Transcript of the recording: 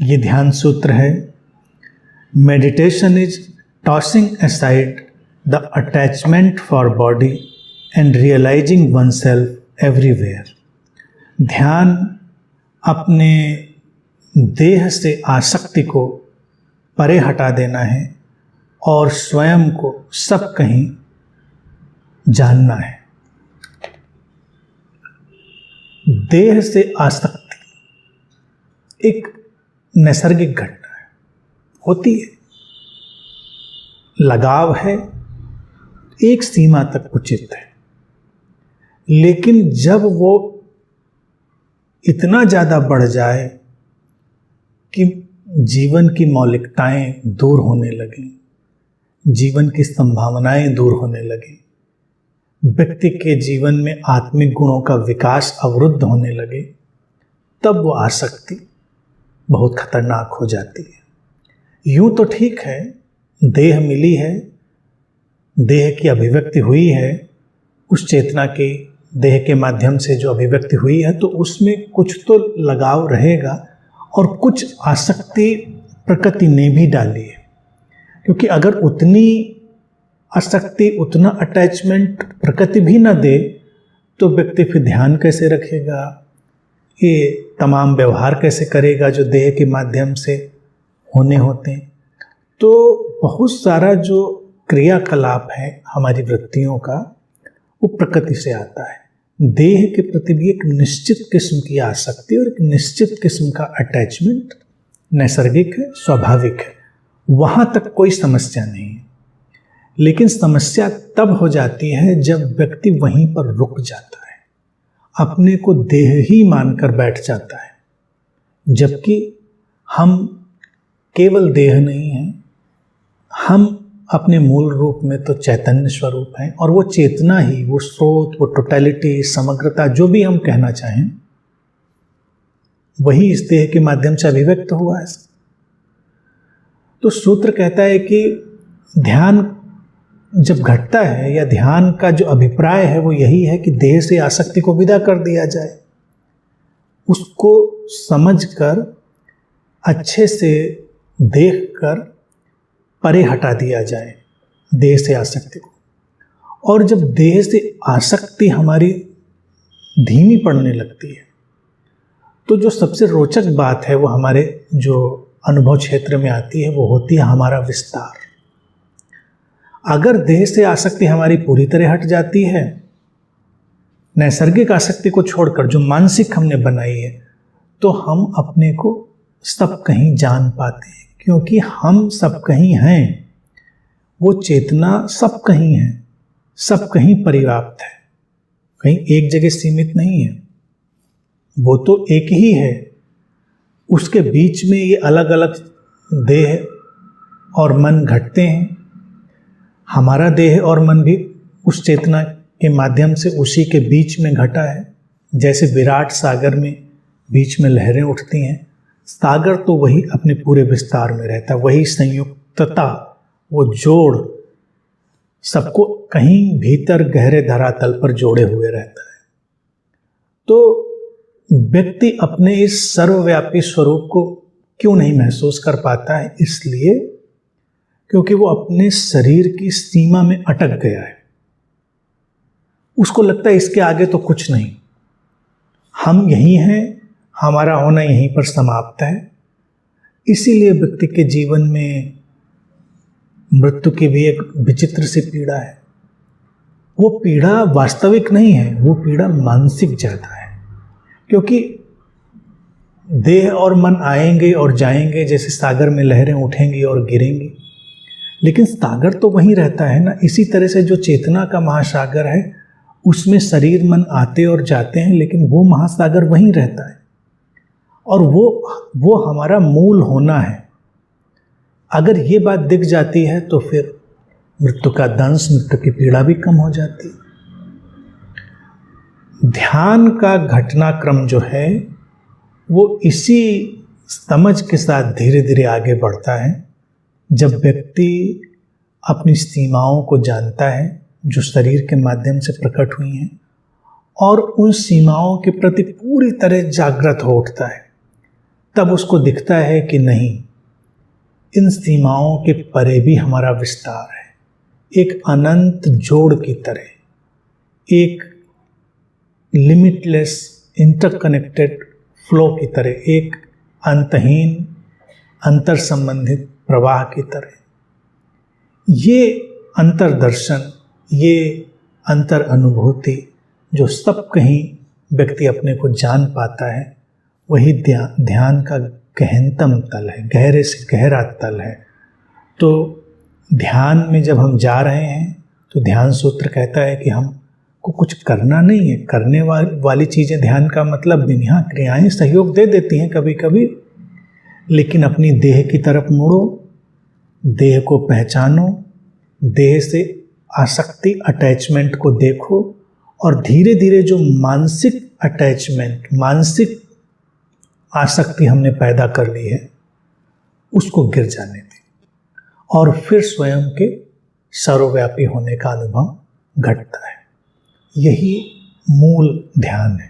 ये ध्यान सूत्र है, meditation is tossing aside the attachment for body and realising oneself everywhere. ध्यान अपने देह से आसक्ति को परे हटा देना है और स्वयं को सब कहीं जानना है। देह से आसक्ति एक नैसर्गिक घटना है, होती है, लगाव है, एक सीमा तक उचित है, लेकिन जब वो इतना ज़्यादा बढ़ जाए कि जीवन की मौलिकताएं दूर होने लगें, जीवन की संभावनाएं दूर होने लगें, व्यक्ति के जीवन में आत्मिक गुणों का विकास अवरुद्ध होने लगे, तब वो आसक्ति बहुत खतरनाक हो जाती है। यूं तो ठीक है, देह मिली है, देह की अभिव्यक्ति हुई है, उस चेतना की देह के माध्यम से जो अभिव्यक्ति हुई है, तो उसमें कुछ तो लगाव रहेगा और कुछ आसक्ति प्रकृति ने भी डाली है। क्योंकि अगर उतनी आसक्ति, उतना अटैचमेंट प्रकृति भी न दे तो व्यक्ति फिर ध्यान कैसे रखेगा, ये तमाम व्यवहार कैसे करेगा जो देह के माध्यम से होने होते हैं। तो बहुत सारा जो क्रियाकलाप है हमारी वृत्तियों का, वो प्रकृति से आता है। देह के प्रति भी एक निश्चित किस्म की आसक्ति और एक निश्चित किस्म का अटैचमेंट नैसर्गिक है, स्वाभाविक है, वहाँ तक कोई समस्या नहीं है। लेकिन समस्या तब हो जाती है जब व्यक्ति वहीं पर रुक जाता है, अपने को देह ही मानकर बैठ जाता है, जबकि हम केवल देह नहीं हैं, हम अपने मूल रूप में तो चैतन्य स्वरूप हैं, और वो चेतना ही, वो स्रोत, वो टोटलिटी, समग्रता, जो भी हम कहना चाहें, वही इस देह के माध्यम से अभिव्यक्त हुआ है। तो सूत्र कहता है कि ध्यान जब घटता है, या ध्यान का जो अभिप्राय है वो यही है कि देह से आसक्ति को विदा कर दिया जाए, उसको समझकर, अच्छे से देखकर परे हटा दिया जाए देह से आसक्ति को। और जब देह से आसक्ति हमारी धीमी पड़ने लगती है, तो जो सबसे रोचक बात है वो हमारे जो अनुभव क्षेत्र में आती है, वो होती है हमारा विस्तार। अगर देह से आसक्ति हमारी पूरी तरह हट जाती है, नैसर्गिक आसक्ति को छोड़कर जो मानसिक हमने बनाई है, तो हम अपने को सब कहीं जान पाते हैं, क्योंकि हम सब कहीं हैं। वो चेतना सब कहीं है, सब कहीं परिव्याप्त है, कहीं एक जगह सीमित नहीं है, वो तो एक ही है। उसके बीच में ये अलग अलग देह और मन घटते हैं। हमारा देह और मन भी उस चेतना के माध्यम से उसी के बीच में घटा है। जैसे विराट सागर में बीच में लहरें उठती हैं, सागर तो वही अपने पूरे विस्तार में रहता है, वही संयुक्तता, वो जोड़ सबको कहीं भीतर गहरे धरातल पर जोड़े हुए रहता है। तो व्यक्ति अपने इस सर्वव्यापी स्वरूप को क्यों नहीं महसूस कर पाता है? इसलिए क्योंकि वो अपने शरीर की सीमा में अटक गया है। उसको लगता है इसके आगे तो कुछ नहीं, हम यही हैं, हमारा होना यहीं पर समाप्त है। इसीलिए व्यक्ति के जीवन में मृत्यु की भी एक विचित्र सी पीड़ा है। वो पीड़ा वास्तविक नहीं है, वो पीड़ा मानसिक ज़्यादा है। क्योंकि देह और मन आएंगे और जाएंगे, जैसे सागर में लहरें उठेंगी और गिरेंगी, लेकिन सागर तो वहीं रहता है ना। इसी तरह से जो चेतना का महासागर है, उसमें शरीर मन आते और जाते हैं, लेकिन वो महासागर वहीं रहता है, और वो हमारा मूल होना है। अगर ये बात दिख जाती है तो फिर मृत्यु का दंश, मृत्यु की पीड़ा भी कम हो जाती है। ध्यान का घटनाक्रम जो है वो इसी समझ के साथ धीरे धीरे आगे बढ़ता है, जब व्यक्ति अपनी सीमाओं को जानता है जो शरीर के माध्यम से प्रकट हुई हैं, और उन सीमाओं के प्रति पूरी तरह जागृत हो उठता है। तब उसको दिखता है कि नहीं, इन सीमाओं के परे भी हमारा विस्तार है, एक अनंत जोड़ की तरह, एक लिमिटलेस इंटरकनेक्टेड फ्लो की तरह, एक अंतहीन अंतर संबंधित प्रवाह की तरह। ये अंतर्दर्शन, ये अंतर अनुभूति जो सब कहीं व्यक्ति अपने को जान पाता है, वही ध्यान का गहनतम तल है, गहरे से गहरा तल है। तो ध्यान में जब हम जा रहे हैं तो ध्यान सूत्र कहता है कि हमको कुछ करना नहीं है, करने वाली चीज़ें ध्यान का मतलब भी नहीं। हाँ, क्रियाएं सहयोग दे देती हैं कभी कभी, लेकिन अपनी देह की तरफ मुड़ो, देह को पहचानो, देह से आसक्ति अटैचमेंट को देखो, और धीरे धीरे जो मानसिक अटैचमेंट, मानसिक आसक्ति हमने पैदा कर ली है, उसको गिर जाने दें, और फिर स्वयं के सर्वव्यापी होने का अनुभव घटता है। यही मूल ध्यान है।